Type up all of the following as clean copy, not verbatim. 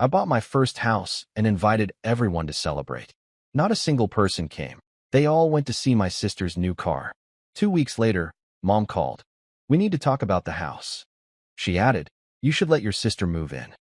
I bought my first house and invited everyone to celebrate. Not a single person came. They all went to see my sister's new car. 2 weeks later, Mom called. "We need to talk about the house." She added, "You should let your sister move in."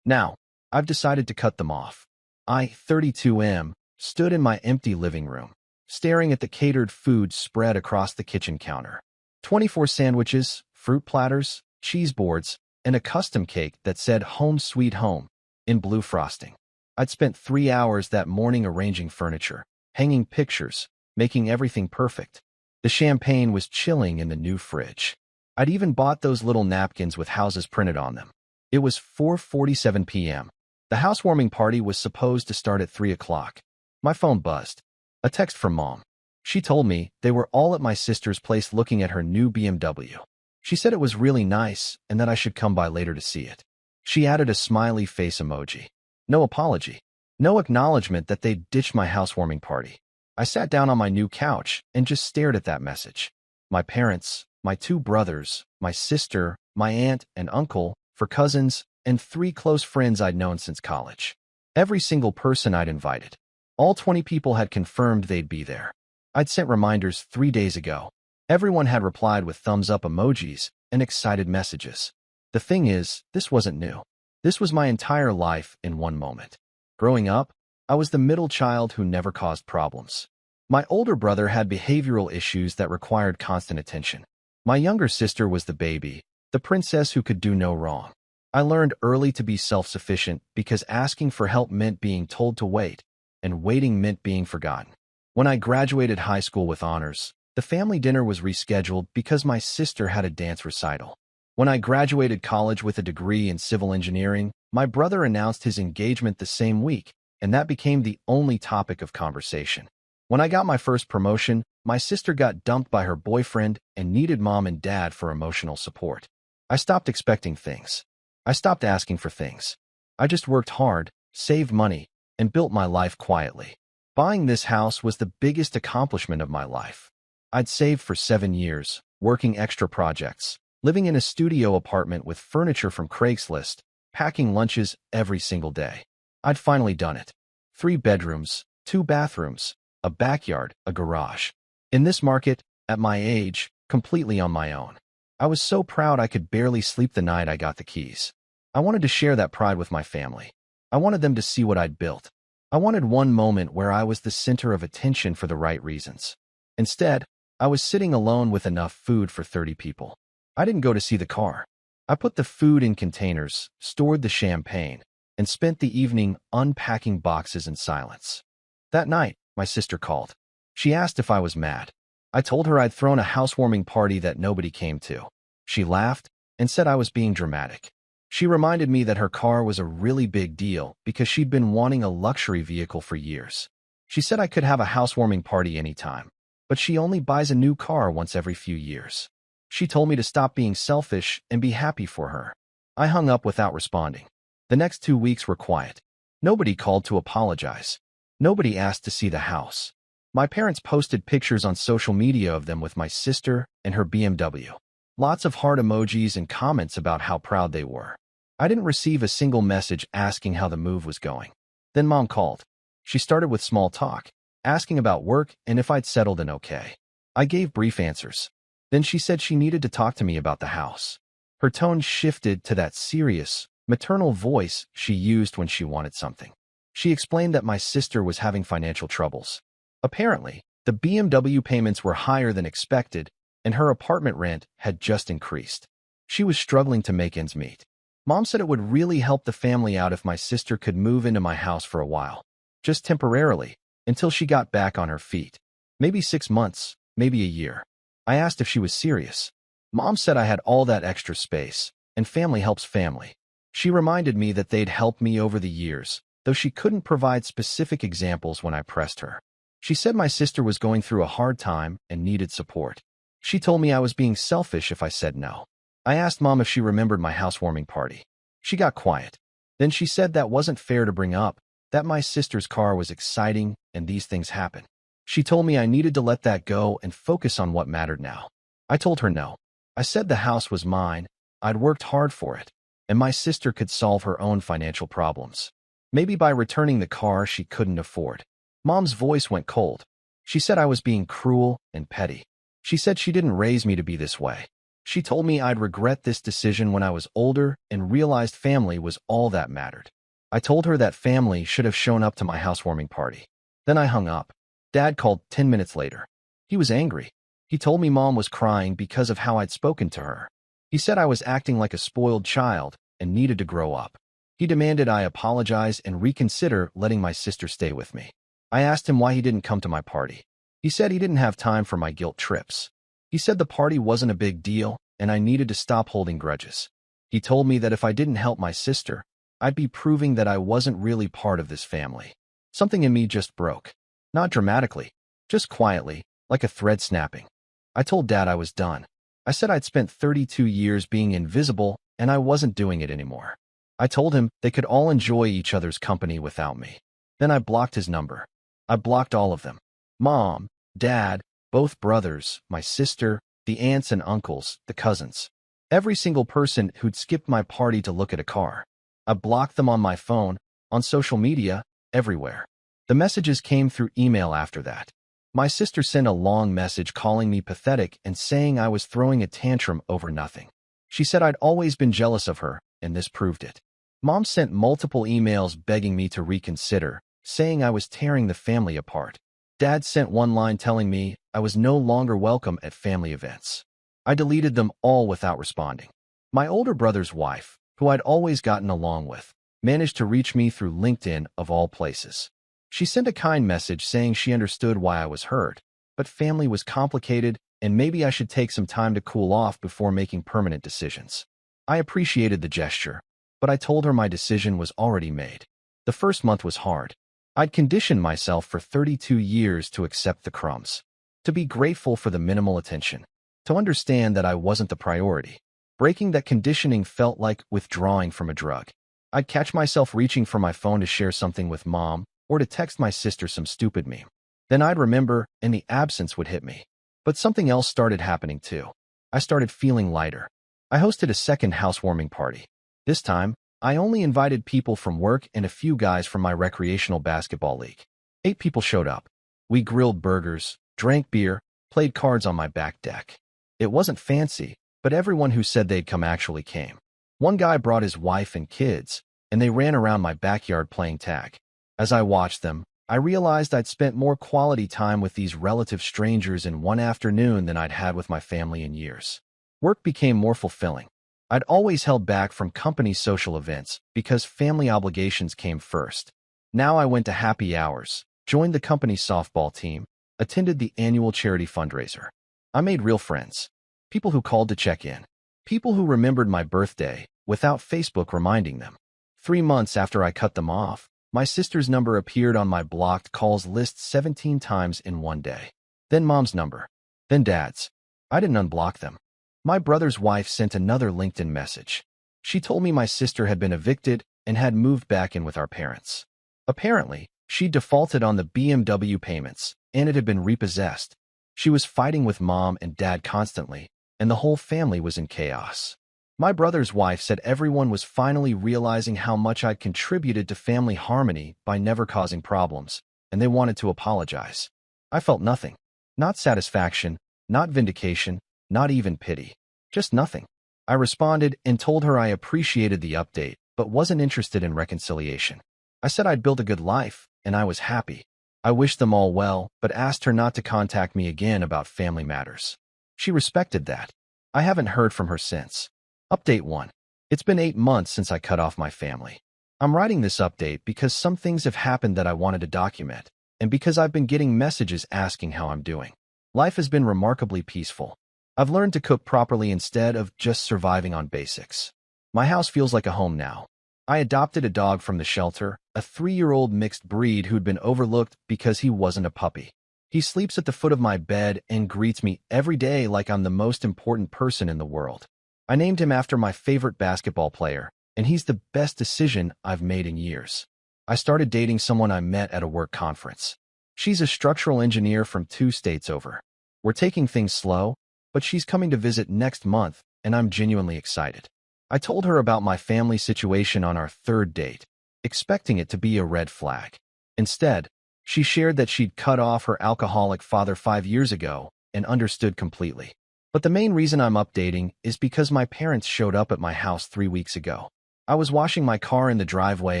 Now, I've decided to cut them off. I, 32 stood in my empty living room, staring at the catered food spread across the kitchen counter. 24 sandwiches, fruit platters, cheese boards, and a custom cake that said "Home Sweet Home" in blue frosting. I'd spent 3 hours that morning arranging furniture, hanging pictures, making everything perfect. The champagne was chilling in the new fridge. I'd even bought those little napkins with houses printed on them. It was 4:47 p.m. The housewarming party was supposed to start at 3 o'clock. My phone buzzed. A text from Mom. She told me they were all at my sister's place looking at her new BMW. She said it was really nice and that I should come by later to see it. She added a smiley face emoji. No apology. No acknowledgement that they'd ditched my housewarming party. I sat down on my new couch and just stared at that message. My parents, my 2 brothers, my sister, my aunt and uncle, 4 cousins, and 3 close friends I'd known since college. Every single person I'd invited. All 20 people had confirmed they'd be there. I'd sent reminders 3 days ago. Everyone had replied with thumbs-up emojis and excited messages. The thing is, this wasn't new. This was my entire life in one moment. Growing up, I was the middle child who never caused problems. My older brother had behavioral issues that required constant attention. My younger sister was the baby, the princess who could do no wrong. I learned early to be self-sufficient because asking for help meant being told to wait, and waiting meant being forgotten. When I graduated high school with honors, the family dinner was rescheduled because my sister had a dance recital. When I graduated college with a degree in civil engineering, my brother announced his engagement the same week, and that became the only topic of conversation. When I got my first promotion, my sister got dumped by her boyfriend and needed Mom and Dad for emotional support. I stopped expecting things. I stopped asking for things. I just worked hard, saved money, and built my life quietly. Buying this house was the biggest accomplishment of my life. I'd saved for 7 years, working extra projects, living in a studio apartment with furniture from Craigslist, packing lunches every single day. I'd finally done it. 3 bedrooms, 2 bathrooms, a backyard, a garage. In this market, at my age, completely on my own. I was so proud I could barely sleep the night I got the keys. I wanted to share that pride with my family. I wanted them to see what I'd built. I wanted one moment where I was the center of attention for the right reasons. Instead, I was sitting alone with enough food for 30 people. I didn't go to see the car. I put the food in containers, stored the champagne, and spent the evening unpacking boxes in silence. That night, my sister called. She asked if I was mad. I told her I'd thrown a housewarming party that nobody came to. She laughed and said I was being dramatic. She reminded me that her car was a really big deal because she'd been wanting a luxury vehicle for years. She said I could have a housewarming party anytime, but she only buys a new car once every few years. She told me to stop being selfish and be happy for her. I hung up without responding. The next 2 weeks were quiet. Nobody called to apologize. Nobody asked to see the house. My parents posted pictures on social media of them with my sister and her BMW. Lots of heart emojis and comments about how proud they were. I didn't receive a single message asking how the move was going. Then Mom called. She started with small talk, asking about work and if I'd settled in okay. I gave brief answers. Then she said she needed to talk to me about the house. Her tone shifted to that serious, maternal voice she used when she wanted something. She explained that my sister was having financial troubles. Apparently, the BMW payments were higher than expected, and her apartment rent had just increased. She was struggling to make ends meet. Mom said it would really help the family out if my sister could move into my house for a while, just temporarily, until she got back on her feet. Maybe 6 months, maybe a year. I asked if she was serious. Mom said I had all that extra space, and family helps family. She reminded me that they'd helped me over the years, though she couldn't provide specific examples when I pressed her. She said my sister was going through a hard time and needed support. She told me I was being selfish if I said no. I asked Mom if she remembered my housewarming party. She got quiet. Then she said that wasn't fair to bring up, that my sister's car was exciting and these things happen. She told me I needed to let that go and focus on what mattered now. I told her no. I said the house was mine. I'd worked hard for it. and my sister could solve her own financial problems. Maybe by returning the car she couldn't afford. Mom's voice went cold. She said I was being cruel and petty. She said she didn't raise me to be this way. She told me I'd regret this decision when I was older and realized family was all that mattered. I told her that family should have shown up to my housewarming party. Then I hung up. Dad called 10 minutes later. He was angry. He told me Mom was crying because of how I'd spoken to her. He said I was acting like a spoiled child and needed to grow up. He demanded I apologize and reconsider letting my sister stay with me. I asked him why he didn't come to my party. He said he didn't have time for my guilt trips. He said the party wasn't a big deal and I needed to stop holding grudges. He told me that if I didn't help my sister, I'd be proving that I wasn't really part of this family. Something in me just broke. Not dramatically, just quietly, like a thread snapping. I told Dad I was done. I said I'd spent 32 years being invisible and I wasn't doing it anymore. I told him they could all enjoy each other's company without me. Then I blocked his number. I blocked all of them. Mom, Dad, both brothers, my sister, the aunts and uncles, the cousins. Every single person who'd skipped my party to look at a car. I blocked them on my phone, on social media, everywhere. The messages came through email after that. My sister sent a long message calling me pathetic and saying I was throwing a tantrum over nothing. She said I'd always been jealous of her, and this proved it. Mom sent multiple emails begging me to reconsider, saying I was tearing the family apart. Dad sent one line telling me I was no longer welcome at family events. I deleted them all without responding. My older brother's wife, who I'd always gotten along with, managed to reach me through LinkedIn of all places. She sent a kind message saying she understood why I was hurt, but family was complicated and maybe I should take some time to cool off before making permanent decisions. I appreciated the gesture, but I told her my decision was already made. The first month was hard. I'd conditioned myself for 32 years to accept the crumbs, to be grateful for the minimal attention, to understand that I wasn't the priority. Breaking that conditioning felt like withdrawing from a drug. I'd catch myself reaching for my phone to share something with Mom or to text my sister some stupid meme. Then I'd remember and the absence would hit me. But something else started happening too. I started feeling lighter. I hosted a second housewarming party. This time, I only invited people from work and a few guys from my recreational basketball league. 8 people showed up. We grilled burgers, drank beer, played cards on my back deck. It wasn't fancy, but everyone who said they'd come actually came. One guy brought his wife and kids, and they ran around my backyard playing tag. As I watched them, I realized I'd spent more quality time with these relative strangers in one afternoon than I'd had with my family in years. Work became more fulfilling. I'd always held back from company social events because family obligations came first. Now I went to happy hours, joined the company softball team, attended the annual charity fundraiser. I made real friends. People who called to check in. People who remembered my birthday without Facebook reminding them. 3 months after I cut them off, my sister's number appeared on my blocked calls list 17 times in one day. Then Mom's number. Then Dad's. I didn't unblock them. My brother's wife sent another LinkedIn message. She told me my sister had been evicted and had moved back in with our parents. Apparently, she defaulted on the BMW payments, and it had been repossessed. She was fighting with Mom and Dad constantly, and the whole family was in chaos. My brother's wife said everyone was finally realizing how much I'd contributed to family harmony by never causing problems, and they wanted to apologize. I felt nothing. Not satisfaction, not vindication, not even pity. Just nothing. I responded and told her I appreciated the update, but wasn't interested in reconciliation. I said I'd built a good life, and I was happy. I wished them all well, but asked her not to contact me again about family matters. She respected that. I haven't heard from her since. Update 1. It's been 8 months since I cut off my family. I'm writing this update because some things have happened that I wanted to document, and because I've been getting messages asking how I'm doing. Life has been remarkably peaceful. I've learned to cook properly instead of just surviving on basics. My house feels like a home now. I adopted a dog from the shelter, a 3-year-old mixed breed who'd been overlooked because he wasn't a puppy. He sleeps at the foot of my bed and greets me every day like I'm the most important person in the world. I named him after my favorite basketball player, and he's the best decision I've made in years. I started dating someone I met at a work conference. She's a structural engineer from 2 states over. We're taking things slow, but she's coming to visit next month, and I'm genuinely excited. I told her about my family situation on our third date, expecting it to be a red flag. Instead, she shared that she'd cut off her alcoholic father 5 years ago and understood completely. But the main reason I'm updating is because my parents showed up at my house 3 weeks ago. I was washing my car in the driveway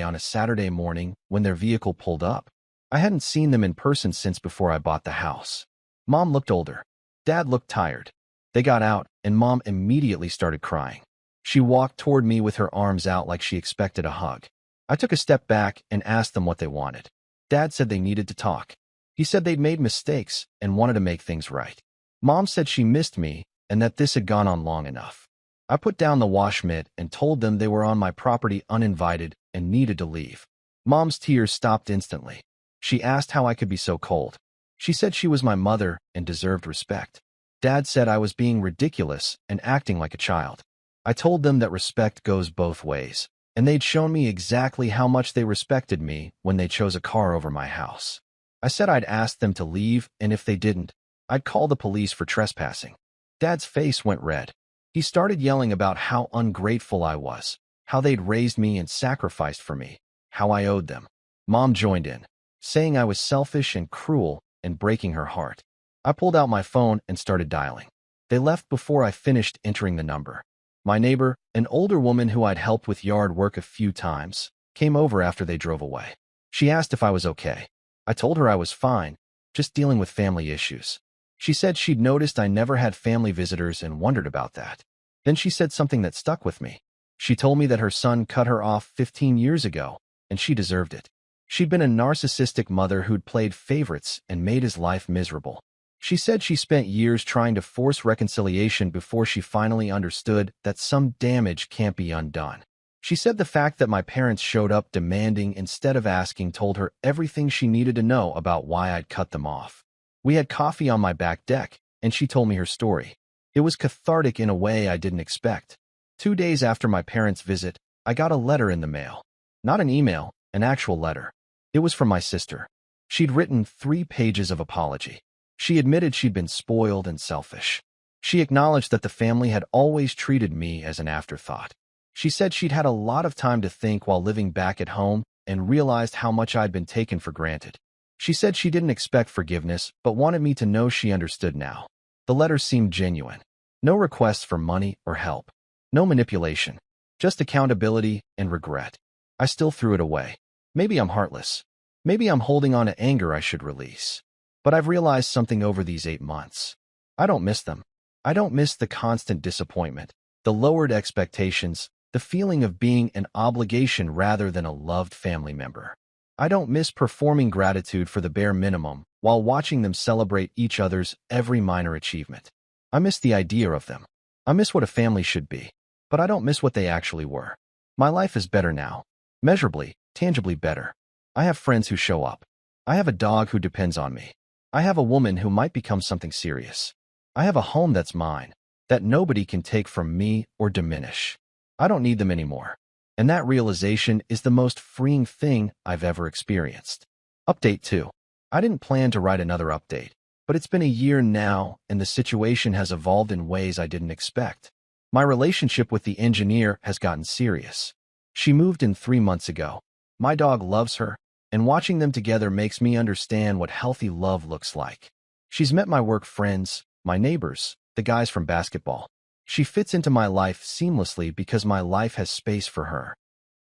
on a Saturday morning when their vehicle pulled up. I hadn't seen them in person since before I bought the house. Mom looked older. Dad looked tired. They got out, and Mom immediately started crying. She walked toward me with her arms out like she expected a hug. I took a step back and asked them what they wanted. Dad said they needed to talk. He said they'd made mistakes and wanted to make things right. Mom said she missed me and that this had gone on long enough. I put down the wash mitt and told them they were on my property uninvited and needed to leave. Mom's tears stopped instantly. She asked how I could be so cold. She said she was my mother and deserved respect. Dad said I was being ridiculous and acting like a child. I told them that respect goes both ways, and they'd shown me exactly how much they respected me when they chose a car over my house. I said I'd ask them to leave, and if they didn't, I'd call the police for trespassing. Dad's face went red. He started yelling about how ungrateful I was, how they'd raised me and sacrificed for me, how I owed them. Mom joined in, saying I was selfish and cruel and breaking her heart. I pulled out my phone and started dialing. They left before I finished entering the number. My neighbor, an older woman who I'd helped with yard work a few times, came over after they drove away. She asked if I was okay. I told her I was fine, just dealing with family issues. She said she'd noticed I never had family visitors and wondered about that. Then she said something that stuck with me. She told me that her son cut her off 15 years ago, and she deserved it. She'd been a narcissistic mother who'd played favorites and made his life miserable. She said she spent years trying to force reconciliation before she finally understood that some damage can't be undone. She said the fact that my parents showed up demanding instead of asking told her everything she needed to know about why I'd cut them off. We had coffee on my back deck, and she told me her story. It was cathartic in a way I didn't expect. 2 days after my parents' visit, I got a letter in the mail. Not an email, an actual letter. It was from my sister. She'd written 3 pages of apology. She admitted she'd been spoiled and selfish. She acknowledged that the family had always treated me as an afterthought. She said she'd had a lot of time to think while living back at home and realized how much I'd been taken for granted. She said she didn't expect forgiveness, but wanted me to know she understood now. The letter seemed genuine. No requests for money or help. No manipulation. Just accountability and regret. I still threw it away. Maybe I'm heartless. Maybe I'm holding on to anger I should release. But I've realized something over these 8 months. I don't miss them. I don't miss the constant disappointment, the lowered expectations, the feeling of being an obligation rather than a loved family member. I don't miss performing gratitude for the bare minimum while watching them celebrate each other's every minor achievement. I miss the idea of them. I miss what a family should be, but I don't miss what they actually were. My life is better now. Measurably, tangibly better. I have friends who show up. I have a dog who depends on me. I have a woman who might become something serious. I have a home that's mine, that nobody can take from me or diminish. I don't need them anymore. And that realization is the most freeing thing I've ever experienced. Update 2. I didn't plan to write another update, but it's been a year now and the situation has evolved in ways I didn't expect. My relationship with the engineer has gotten serious. She moved in 3 months ago. My dog loves her, and watching them together makes me understand what healthy love looks like. She's met my work friends, my neighbors, the guys from basketball. She fits into my life seamlessly because my life has space for her.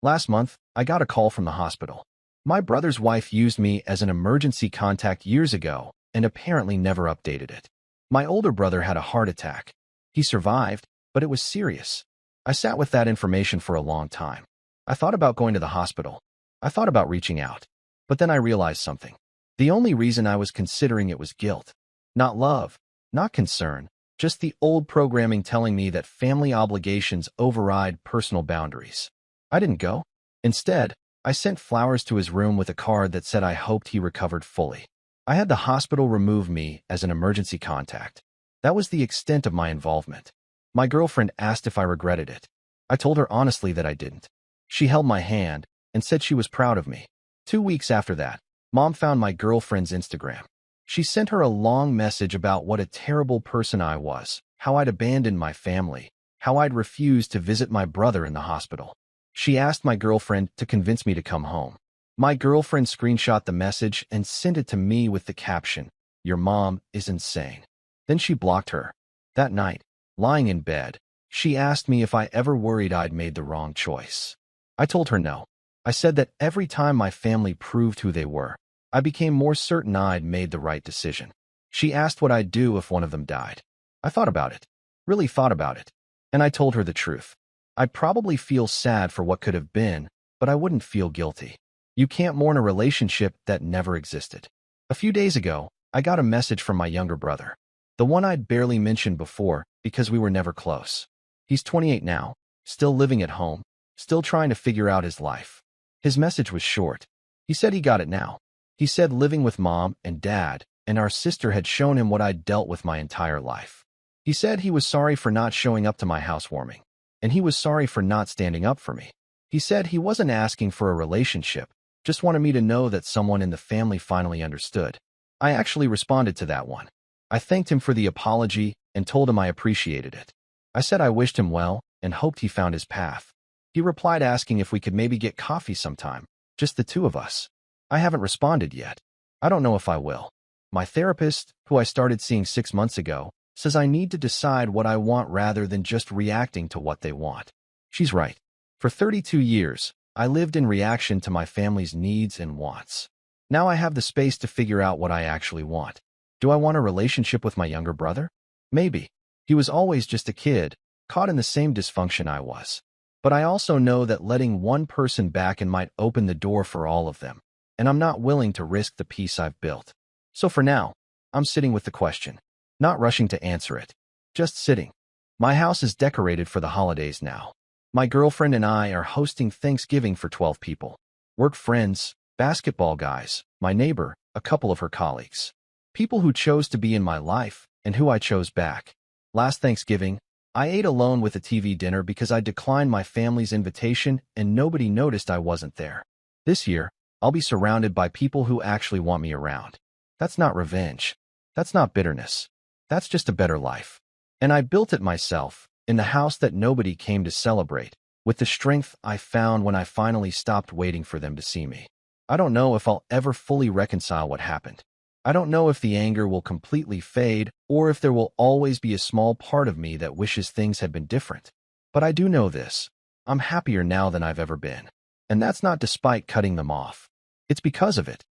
Last month, I got a call from the hospital. My brother's wife used me as an emergency contact years ago and apparently never updated it. My older brother had a heart attack. He survived, but it was serious. I sat with that information for a long time. I thought about going to the hospital. I thought about reaching out. But then I realized something. The only reason I was considering it was guilt. Not love, not concern, just the old programming telling me that family obligations override personal boundaries. I didn't go. Instead, I sent flowers to his room with a card that said I hoped he recovered fully. I had the hospital remove me as an emergency contact. That was the extent of my involvement. My girlfriend asked if I regretted it. I told her honestly that I didn't. She held my hand and said she was proud of me. 2 weeks after that, Mom found my girlfriend's Instagram. She sent her a long message about what a terrible person I was, how I'd abandoned my family, how I'd refused to visit my brother in the hospital. She asked my girlfriend to convince me to come home. My girlfriend screenshot the message and sent it to me with the caption, "Your mom is insane." Then she blocked her. That night, lying in bed, she asked me if I ever worried I'd made the wrong choice. I told her no. I said that every time my family proved who they were, I became more certain I'd made the right decision. She asked what I'd do if one of them died. I thought about it, really thought about it, and I told her the truth. I'd probably feel sad for what could have been, but I wouldn't feel guilty. You can't mourn a relationship that never existed. A few days ago, I got a message from my younger brother, the one I'd barely mentioned before because we were never close. He's 28 now, still living at home, still trying to figure out his life. His message was short. He said he got it now. He said living with mom and dad and our sister had shown him what I'd dealt with my entire life. He said he was sorry for not showing up to my housewarming, and he was sorry for not standing up for me. He said he wasn't asking for a relationship, just wanted me to know that someone in the family finally understood. I actually responded to that one. I thanked him for the apology and told him I appreciated it. I said I wished him well and hoped he found his path. He replied asking if we could maybe get coffee sometime, just the two of us. I haven't responded yet. I don't know if I will. My therapist, who I started seeing 6 months ago, says I need to decide what I want rather than just reacting to what they want. She's right. For 32 years, I lived in reaction to my family's needs and wants. Now I have the space to figure out what I actually want. Do I want a relationship with my younger brother? Maybe. He was always just a kid, caught in the same dysfunction I was. But I also know that letting one person back in might open the door for all of them, and I'm not willing to risk the peace I've built. So for now, I'm sitting with the question, not rushing to answer it, just sitting. My house is decorated for the holidays now. My girlfriend and I are hosting Thanksgiving for 12 people. Work friends, basketball guys, my neighbor, a couple of her colleagues. People who chose to be in my life and who I chose back. Last Thanksgiving, I ate alone with a TV dinner because I declined my family's invitation and nobody noticed I wasn't there. This year, I'll be surrounded by people who actually want me around. That's not revenge. That's not bitterness. That's just a better life. And I built it myself, in the house that nobody came to celebrate, with the strength I found when I finally stopped waiting for them to see me. I don't know if I'll ever fully reconcile what happened. I don't know if the anger will completely fade or if there will always be a small part of me that wishes things had been different. But I do know this. I'm happier now than I've ever been. And that's not despite cutting them off. It's because of it.